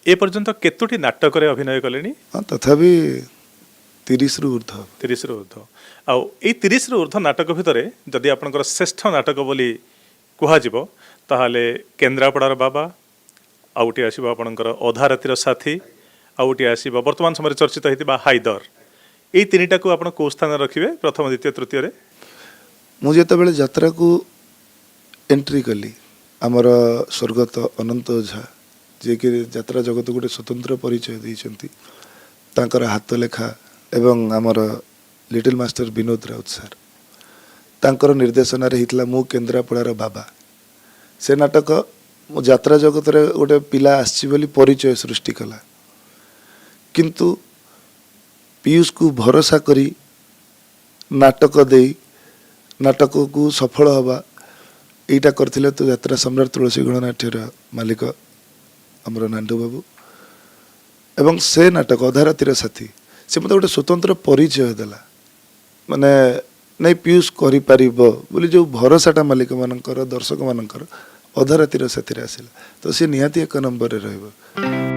ए पर्यंत केतोटी नाटक अभिनय कले हाँ तथापि 30 रु ऊर्ध्व 30 रु ऊर्ध्व आउ ए 30 रु ऊर्ध्व नाटक भितर जदि आपनकर श्रेष्ठ नाटक बोली कुहाजिबो ताहाले केन्द्रापड़ार बाबा आउटी आसीबो आपनकर अधा रातिर साथी आउटी आसीबो वर्तमान समय चर्चित हेतिबा हाइदर ए तीनिटा को आपण को स्थान रखिबे प्रथम द्वितीय तृतीय रे मु जेतेबेले यात्रा को एंट्री कली आमर स्वर्गत अनंत ओझा जे कि यात्रा जगत गोटे स्वतंत्र परिचय देइछंती तांकर हाथ लेखा एवं आमर little master Vinod Raut sir तांकर निर्देशन रे हितला मु केन्द्रापड़ार बाबा से नाटक मो यात्रा जगत रे गोटे पिला आसी बोली परिचय सृष्टि कला किंतु पीयूष को भरोसा करी नाटक दे नाटक को सफल हवा एटा करथिले तो यात्रा सम्राट तुलसी गणनाट्यर मालिक हमर नांडू बाबू एवं से नाटक अधा रातिर साथी से मत गोटे स्वतंत्र परिचय देला माने नहीं पीयूष करि परिबो बोली जो भरोसाटा मालिक मानकर दर्शक मानकर अधा रातिर साथी आसिला तो से निहाती एक नंबर रे रहइबो।